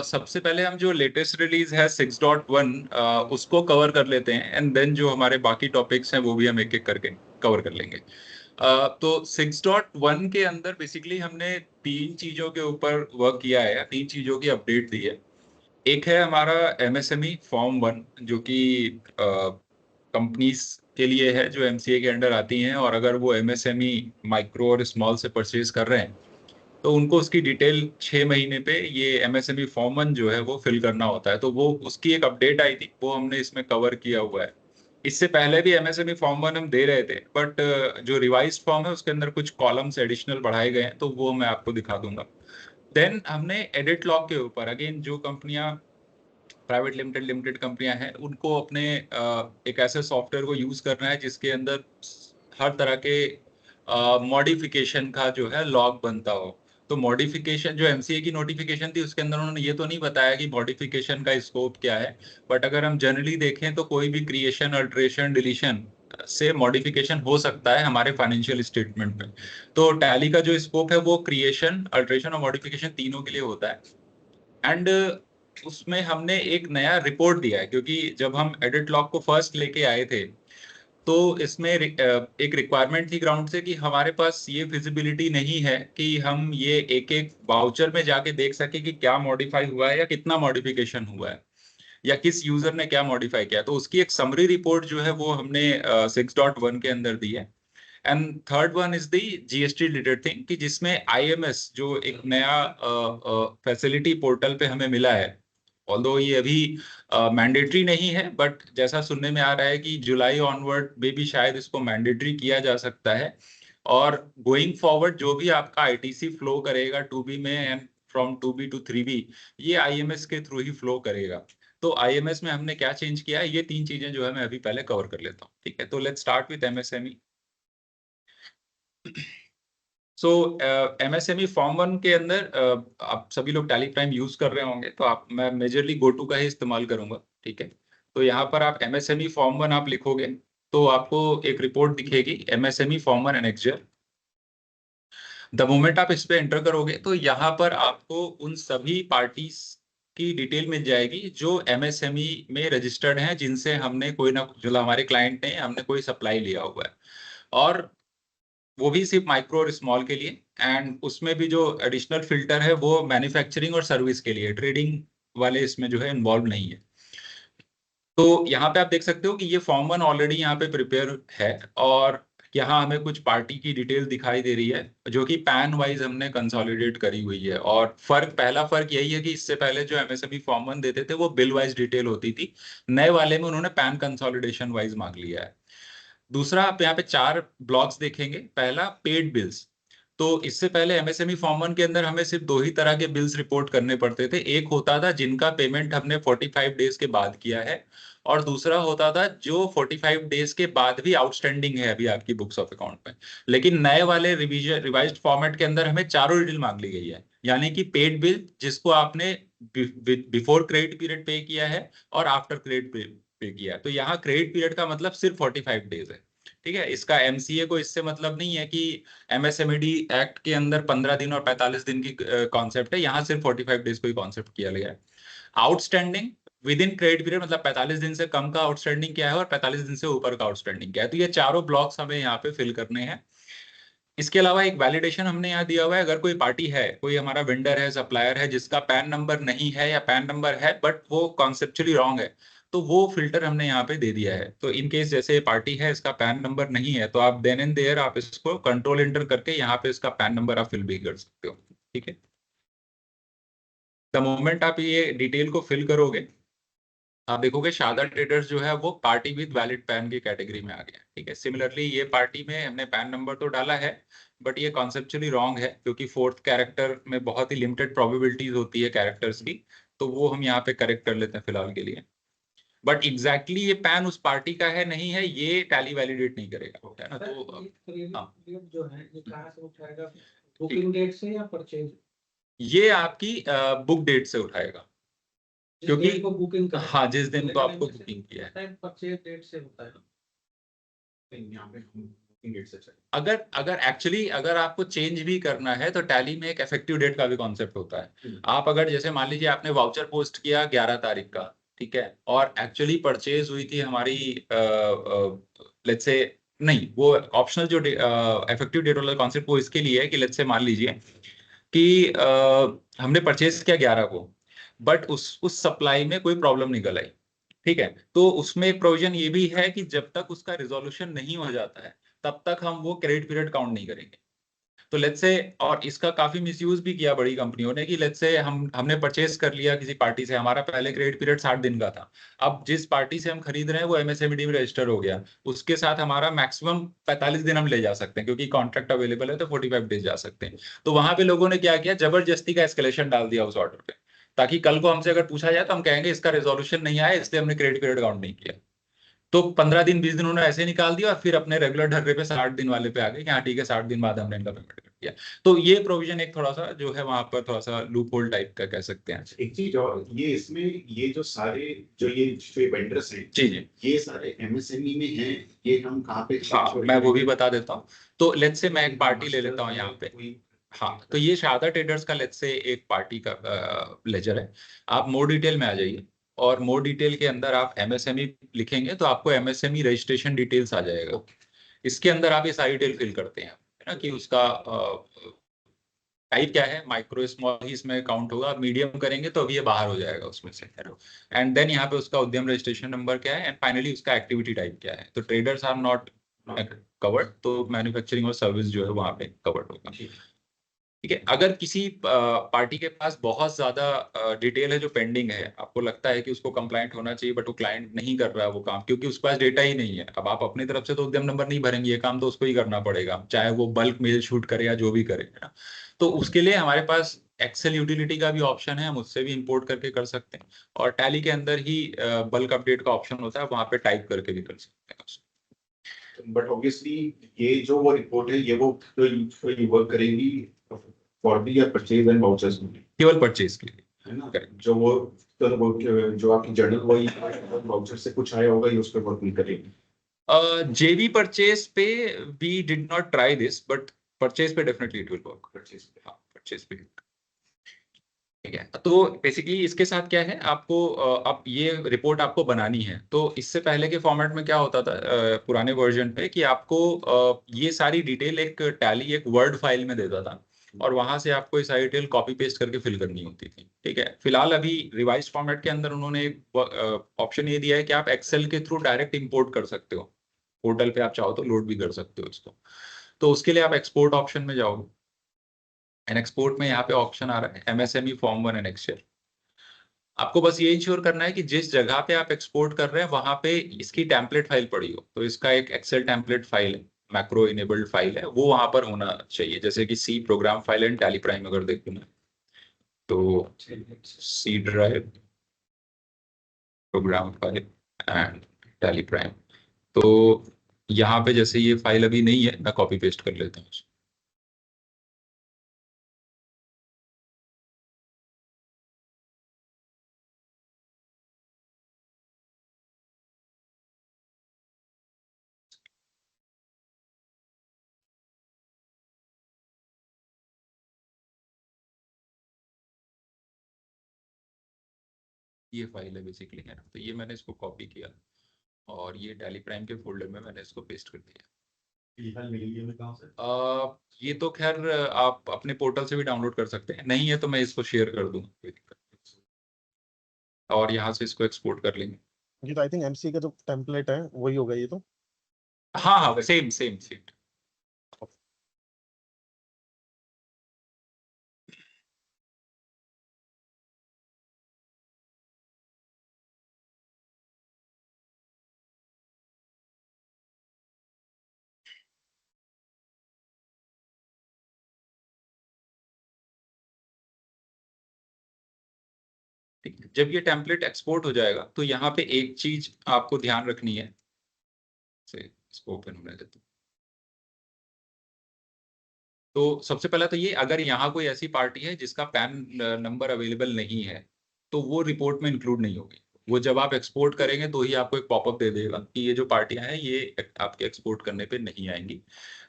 सबसे पहले हम जो लेटेस्ट रिलीज है 6.1 उसको कवर कर लेते हैं एंड देन जो हमारे बाकी टॉपिक्स हैं वो भी हम एक एक करके कवर कर लेंगे। तो 6.1 के अंदर बेसिकली हमने तीन चीजों के ऊपर वर्क किया है, तीन चीजों की अपडेट दी है। एक है हमारा एमएसएमई फॉर्म 1 जो कि कंपनीज के लिए है जो एमसीए के अंडर आती हैं, और अगर वो एमएसएमई माइक्रो और स्मॉल से परचेज कर रहे हैं तो उनको उसकी डिटेल 6 महीने पे ये एमएसएमई फॉर्म 1 जो है वो फिल करना होता है। तो वो उसकी एक अपडेट आई थी, वो हमने इसमें कवर किया हुआ है। इससे पहले भी एमएसएमई फॉर्म 1 हम दे रहे थे, बट जो रिवाइज फॉर्म है उसके अंदर कुछ कॉलम्स एडिशनल बढ़ाए गए हैं, तो वो मैं आपको दिखा दूंगा। देन हमने एडिट लॉग के ऊपर अगेन जो कंपनियां प्राइवेट लिमिटेड लिमिटेड कंपनियां हैं उनको अपने एक ऐसे सॉफ्टवेयर को यूज करना है जिसके अंदर हर तरह के मॉडिफिकेशन का जो है लॉग बनता हो। तो मॉडिफिकेशन जो एमसीए की नोटिफिकेशन थी उसके अंदर उन्होंने ये तो नहीं बताया कि मॉडिफिकेशन का स्कोप क्या है, बट अगर हम जनरली देखें तो कोई भी क्रिएशन, अल्ट्रेशन, डिलीशन से मॉडिफिकेशन हो सकता है हमारे फाइनेंशियल स्टेटमेंट में। तो टैली का जो स्कोप है वो क्रिएशन, अल्ट्रेशन और मॉडिफिकेशन तीनों के लिए होता है। एंड उसमें हमने एक नया रिपोर्ट दिया है, क्योंकि जब हम एडिट लॉग को फर्स्ट लेके आए थे तो इसमें एक रिक्वायरमेंट थी ग्राउंड से कि हमारे पास ये फिजिबिलिटी नहीं है कि हम ये एक एक वाउचर में जाके देख सके कि क्या मॉडिफाई हुआ है या कितना मॉडिफिकेशन हुआ है या किस यूजर ने क्या मॉडिफाई किया। तो उसकी एक समरी रिपोर्ट जो है वो हमने 6.1 के अंदर दी है। And third one is the GST related thing, कि जिसमें आईएमएस जो एक नया फैसिलिटी पोर्टल पे हमें मिला है, ऑल्दो ये अभी मैंडेटरी नहीं है, बट जैसा सुनने में आ रहा है कि जुलाई ऑनवर्ड में भी शायद इसको मैंडेटरी किया जा सकता है। और गोइंग फॉरवर्ड जो भी आपका आईटीसी फ्लो करेगा 2B में and from 2B to 3B, ये आईएमएस के थ्रू ही फ्लो करेगा। तो आईएमएस में हमने क्या चेंज किया है, ये तीन चीजें जो है मैं अभी पहले कवर कर लेता हूँ। ठीक है, तो let's start with MSME. So MSME form 1 के अंदर आप सभी लोग टैली प्राइम यूज कर रहे होंगे, तो आप मैं मेजरली गोटू का ही इस्तेमाल करूंगा। ठीक है, तो यहाँ पर आप एमएसएमई फॉर्म 1 आप लिखोगे तो आपको एक रिपोर्ट दिखेगी, MSME form 1 annexure. The moment आप इस पे एंटर करोगे तो यहाँ पर आपको उन सभी पार्टीज की डिटेल मिल जाएगी जो एमएसएमई में रजिस्टर्ड हैं, जिनसे हमने कोई ना, जो हमारे क्लाइंट ने हमने कोई सप्लाई लिया हुआ है, और वो भी सिर्फ माइक्रो और स्मॉल के लिए। एंड उसमें भी जो एडिशनल फिल्टर है वो मैन्युफैक्चरिंग और सर्विस के लिए, ट्रेडिंग वाले इसमें जो है इन्वॉल्व नहीं है। तो यहाँ पे आप देख सकते हो कि ये फॉर्म 1 ऑलरेडी यहाँ पे प्रिपेयर है, और यहाँ हमें कुछ पार्टी की डिटेल दिखाई दे रही है जो कि पैन वाइज हमने कंसोलिडेट करी हुई है। और पहला फर्क यही है कि इससे पहले जो एमएसएमई फॉर्म 1 देते थे वो बिल वाइज डिटेल होती थी, नए वाले में उन्होंने पैन कंसोलिडेशन वाइज मांग लिया है। दूसरा, आप यहाँ पे चार ब्लॉक्स देखेंगे। पहला, पेड बिल्स। तो इससे पहले एमएसएमई फॉर्म 1 के अंदर हमें सिर्फ दो ही तरह के बिल्स रिपोर्ट करने पड़ते थे। एक होता था जिनका पेमेंट हमने 45 डेज के बाद किया है, और दूसरा होता था जो 45 डेज के बाद भी आउटस्टैंडिंग है अभी आपकी बुक्स ऑफ अकाउंट में। लेकिन नए वाले रिवाइज्ड फॉर्मेट के अंदर हमें चारों डिटेल मांग ली गई है, यानी कि पेड बिल जिसको आपने बिफोर क्रेडिट पीरियड पे किया है और आफ्टर क्रेडिट पे किया है। तो यहाँ क्रेडिट पीरियड का मतलब सिर्फ 45 डेज है। ठीक है, इसका एमसीए को इससे मतलब नहीं है कि एमएसएमईडी एक्ट के अंदर 15 दिन और 45 दिन की कॉन्सेप्ट है, यहाँ सिर्फ 45 डेज को ही कॉन्सेप्ट किया गया है। Outstanding with in credit period मतलब 45 दिन से कम का आउटस्टैंडिंग क्या है और 45 दिन से ऊपर का आउटस्टैंडिंग क्या है। तो ये चारों ब्लॉक्स हमें यहाँ पे फिल करने हैं। इसके अलावा एक वैलिडेशन हमने यहाँ दिया हुआ है, अगर कोई पार्टी है, कोई हमारा वेंडर है, सप्लायर है जिसका पैन नंबर नहीं है या पैन नंबर है बट वो कॉन्सेप्चुअली रॉन्ग है, तो वो फिल्टर हमने यहाँ पे दे दिया है। तो इन केस जैसे पार्टी है, इसका पैन नंबर नहीं है, तो आप देन एंड देयर आप इसको कंट्रोल एंटर करके यहाँ पे इसका पैन नंबर आप फिल भी कर सकते हो। ठीक है, द मोमेंट आप ये डिटेल को फिल करोगे आप देखोगे शारदा ट्रेडर्स जो है वो पार्टी विद वैलिड पैन की कैटेगरी में आ गया। ठीक है, सिमिलरली ये पार्टी में हमने पैन नंबर तो डाला है, बट ये कॉन्सेप्चुअली रॉन्ग है, क्योंकि फोर्थ कैरेक्टर में बहुत ही लिमिटेड प्रोबेबिलिटीज होती है कैरेक्टर्स की। तो वो हम यहाँ पे करेक्ट कर लेते हैं फिलहाल के लिए। बट एग्जैक्टली ये पैन उस पार्टी का है नहीं है, ये टैली वैलिडेट नहीं करेगा, है ना। तो हाँ, जो है ये कहाँ से उठाएगा, बुकिंग डेट से या परचेज? ये आपकी बुक डेट से उठाएगा, क्योंकि को बुकिंग हाँ, जिस दिन को आपको बुकिंग किया है। परचेज डेट से होता है। अगर एक्चुअली अगर आपको चेंज भी करना है तो टैली में एक इफेक्टिव डेट का भी कॉन्सेप्ट होता है। आप अगर जैसे मान लीजिए आपने वाउचर पोस्ट किया 11 तारीख का, ठीक है, और एक्चुअली परचेज हुई थी हमारी लेट्स से, नहीं वो ऑप्शनल जो इफेक्टिव डेट वाला कॉन्सेप्ट वो इसके लिए है कि लेट्स से मान लीजिए कि हमने परचेज किया 11 को, बट उस सप्लाई में कोई प्रॉब्लम निकल आई, ठीक है, तो उसमें एक प्रोविजन ये भी है कि जब तक उसका रिजोल्यूशन नहीं हो जाता है तब तक हम वो क्रेडिट पीरियड काउंट नहीं करेंगे। तो लेट्स से, और इसका काफी मिसयूज भी किया बड़ी कंपनियों ने कि लेट्स से हमने परचेज कर लिया किसी पार्टी से, हमारा पहले क्रेडिट पीरियड 60 दिन का था, अब जिस पार्टी से हम खरीद रहे हैं वो एमएसएमई में रजिस्टर हो गया, उसके साथ हमारा मैक्सिमम 45 दिन हम ले जा सकते हैं क्योंकि कॉन्ट्रैक्ट अवेलेबल है, तो 45 डेज जा सकते हैं। तो वहां पे लोगों ने क्या किया, जबरदस्ती का एस्केलेशन डाल दिया उस ऑर्डर पे, ताकि कल को हमसे अगर पूछा जाए तो हम कहेंगे इसका रेजोल्यूशन नहीं आया इसलिए हमने क्रेडिट पीरियड काउंट नहीं किया। तो 15 दिन 20 दिन उन्होंने ऐसे निकाल दिया और फिर अपने रेगुलर ढर्रे पे 60 दिन वाले पे आ गए कि हाँ ठीक है 60 दिन बाद हमने इनका पेमेंट कर दिया। तो ये प्रोविजन एक थोड़ा सा जो है वहां पर थोड़ा सा लूप होल टाइप का कह सकते हैं। एक चीज और, ये इसमें ये जो सारे जो वेंडर्स हैं, जी जी, ये सारे एमएसएमई में हैं, ये हम कहाँ पे हाँ मैं वो भी बता देता हूँ। तो लेट्स से मैं एक पार्टी ले लेता हूँ यहाँ पे, हाँ तो ये शारदा ट्रेडर्स का लेट्स से एक पार्टी का लेजर है। आप मोर डिटेल में आ जाइए और मोर डिटेल के अंदर आप एमएसएमई लिखेंगे तो आपको एमएसएमई रजिस्ट्रेशन डिटेल्स आ जाएगा। इसके अंदर आप ये सारी डिटेल फिल करते हैं, है ना, कि उसका टाइप क्या है, माइक्रो स्मॉल ही इसमें काउंट होगा, मीडियम करेंगे तो अभी ये बाहर हो जाएगा उसमें से, है ना। एंड देन यहाँ पे उसका उद्यम रजिस्ट्रेशन नंबर क्या है, एंड फाइनली उसका एक्टिविटी टाइप क्या है। तो ट्रेडर्स आर नॉट कवर्ड, तो मैन्युफैक्चरिंग और सर्विस जो है वहां पे कवर्ड होगा। ठीक है, अगर किसी पार्टी के पास बहुत ज्यादा डिटेल है जो पेंडिंग है, आपको लगता है कि उसको कंप्लाइंट होना चाहिए बट वो क्लाइंट नहीं कर रहा है वो काम क्योंकि उसके पास डेटा ही नहीं है, अब आप अपनी तरफ से तो उद्यम नंबर नहीं भरेंगे, ये काम तो उसको ही करना पड़ेगा, चाहे वो बल्क मेल शूट करे या जो भी करे, है ना। तो उसके लिए हमारे पास एक्सेल यूटिलिटी का भी ऑप्शन है, हम उससे भी इंपोर्ट करके कर सकते हैं, और टैली के अंदर ही बल्क अपडेट का ऑप्शन होता है, वहां पे टाइप करके भी कर सकते हैं उसको। बट ऑब्वियसली ये जो वो रिपोर्ट है, ये वो वर्क करेगी फॉर दी या परचेज एंड वाउचर्स में, केवल परचेज के लिए, है ना। Correct. जो वो जो आपकी जर्नल वही वाउचर से कुछ आया होगा, ये उस पर वर्क नहीं करेगी। JV परचेज पे we did not try this, but purchase पे definitely it will work. Purchase पे, हाँ परचेज पे, ठीक है। तो बेसिकली इसके साथ क्या है, आपको अब ये रिपोर्ट आपको बनानी है, तो इससे पहले के फॉर्मेट में क्या होता था पुराने वर्जन पे कि आपको ये सारी डिटेल एक टैली एक वर्ड फाइल में देता था और वहां से आपको ये सारी डिटेल कॉपी पेस्ट करके फिल करनी होती थी, ठीक है। फिलहाल अभी रिवाइज फॉर्मेट के अंदर उन्होंने एक ऑप्शन ये दिया है कि आप एक्सेल के थ्रू डायरेक्ट इंपोर्ट कर सकते हो, पोर्टल पे आप चाहो तो लोड भी कर सकते हो इसको। तो उसके लिए आप एक्सपोर्ट ऑप्शन में जाओगे, एंड एक्सपोर्ट में यहाँ पे ऑप्शन आ रहा है एमएसएमई फॉर्म 1 एंड एक्सेल। आपको बस ये इंश्योर करना है कि जिस जगह पे आप एक्सपोर्ट कर रहे हैं वहां पे इसकी टेम्पलेट फाइल पड़ी हो, तो इसका एक एक्सेल टेम्पलेट फाइल है, मैक्रो इनेबल्ड फाइल है, वो वहां पर होना चाहिए, जैसे कि C program file and Tally Prime अगर देखूं मैं तो C drive program file and Tally Prime. तो यहाँ पे जैसे ये फाइल अभी नहीं है, मैं कॉपी पेस्ट कर लेता हूँ। ये फाइल है बेसिकली, है ना, तो ये मैंने इसको कॉपी किया और ये टैली प्राइम के फोल्डर में मैंने इसको पेस्ट कर दिया। ये तो खैर आप अपने पोर्टल से भी डाउनलोड कर सकते हैं, नहीं है तो मैं इसको शेयर कर दूंगा, कोई दिक्कत नहीं। और यहाँ से इसको एक्सपोर्ट कर लेंगे। ये तो आई थिंक एमसी का जो टेम्पलेट है वही होगा ये तो। हाँ हाँ सेम सेम सेम। ठीक है, जब ये टेम्पलेट एक्सपोर्ट हो जाएगा तो यहाँ पे एक चीज आपको ध्यान रखनी है, से इसको ओपन होने देते हैं। तो सबसे पहला तो ये, अगर यहाँ कोई ऐसी पार्टी है जिसका पैन नंबर अवेलेबल नहीं है तो वो रिपोर्ट में इंक्लूड नहीं होगी, वो जब आप एक्सपोर्ट करेंगे तो ही आपको एक पॉपअप दे देगा कि ये जो पार्टियां हैं ये आपके एक्सपोर्ट करने पे नहीं आएंगी।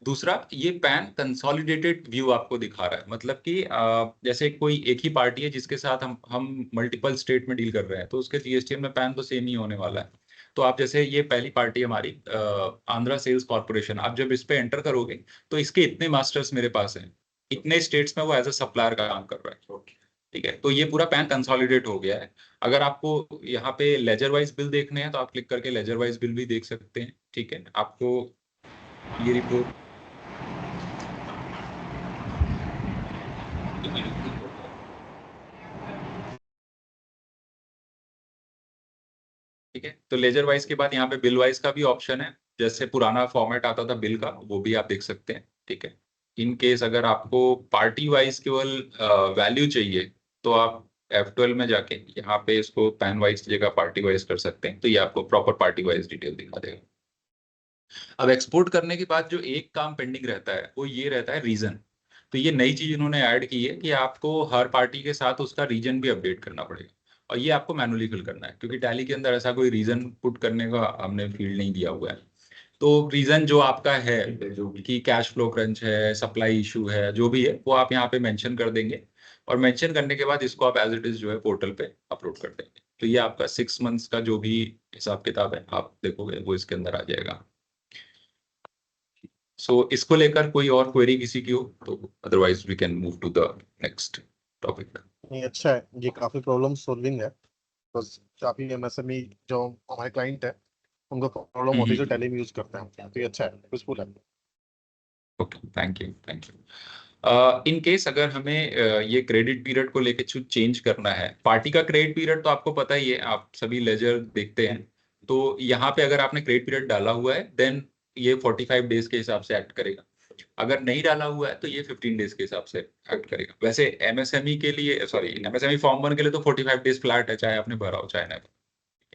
दूसरा, ये पैन कंसोलिडेटेड व्यू आपको दिखा रहा है, मतलब कि जैसे कोई एक ही पार्टी है जिसके साथ हम मल्टीपल स्टेट में डील कर रहे हैं, तो उसके जीएसटीएन में पैन तो सेम ही होने वाला है। तो आप जैसे ये पहली पार्टी हमारी आंध्रा सेल्स कॉर्पोरेशन, आप जब इस पे एंटर करोगे तो इसके इतने मास्टर्स मेरे पास हैं, इतने स्टेट्स में वो एज अ सप्लायर का काम कर रहा है। ठीक है, तो ये पूरा पैन कंसोलिडेट हो गया है। अगर आपको यहाँ पे लेजर वाइज बिल देखने हैं तो आप क्लिक करके लेजर वाइज बिल भी देख सकते हैं। ठीक है, आपको ये रिपोर्ट ठीक है, तो लेजर वाइज के बाद यहाँ पे बिल वाइज का भी ऑप्शन है, जैसे पुराना फॉर्मेट आता था बिल का वो भी आप देख सकते हैं। ठीक है, इन केस अगर आपको पार्टी वाइज केवल वैल्यू चाहिए तो आप F12 में जाके यहाँ पे इसको पैन वाइज की जगह पार्टी वाइज कर सकते हैं, तो ये आपको प्रॉपर पार्टी वाइज डिटेल दिखा देगा। अब एक्सपोर्ट करने के बाद जो एक काम पेंडिंग रहता है वो ये रहता है रीजन। तो ये नई चीज इन्होंने ऐड की है कि आपको हर पार्टी के साथ उसका रीजन भी अपडेट करना पड़ेगा, और ये आपको मैनुअली फिल करना है, क्योंकि टैली के अंदर ऐसा कोई रीजन पुट करने का हमने फील्ड नहीं दिया हुआ है। तो रीजन जो आपका है कि कैश फ्लो क्रंच है, सप्लाई इशू है, जो भी है वो आप यहाँ पे मेंशन कर देंगे, और मेंशन करने के बाद इसको आप एज इट इज जो है पोर्टल पे अपलोड कर देंगे। तो ये आपका 6 मंथ्स का जो भी हिसाब किताब है आप देखोगे वो इसके अंदर आ जाएगा। सो इसको लेकर कोई और क्वेरी किसी की हो तो otherwise we can move to the next topic. नहीं, अच्छा है, ये काफी प्रॉब्लम सॉल्विंग है। बस काफी एमएसएमई जो हमारे क्लाइंट है उनको प्रॉब्लम होती है जो टैली में यूज करते हैं, तो ये अच्छा है, यूजफुल है। Okay, thank you thank you. In case अगर हमें ये क्रेडिट पीरियड को लेके कुछ चेंज करना है, पार्टी का क्रेडिट पीरियड तो आपको पता ही है, आप सभी लेजर देखते हैं, तो यहाँ पे अगर आपने क्रेडिट पीरियड डाला हुआ है देन ये 45 डेज के हिसाब से एक्ट करेगा। अगर नहीं डाला हुआ है तो ये 15 डेज के हिसाब से एक्ट करेगा। वैसे एमएसएमई के लिए, सॉरी एमएसएमई फॉर्म 1 के लिए तो 45 डेज फ्लैट है, चाहे आपने भरा हो चाहे नहीं।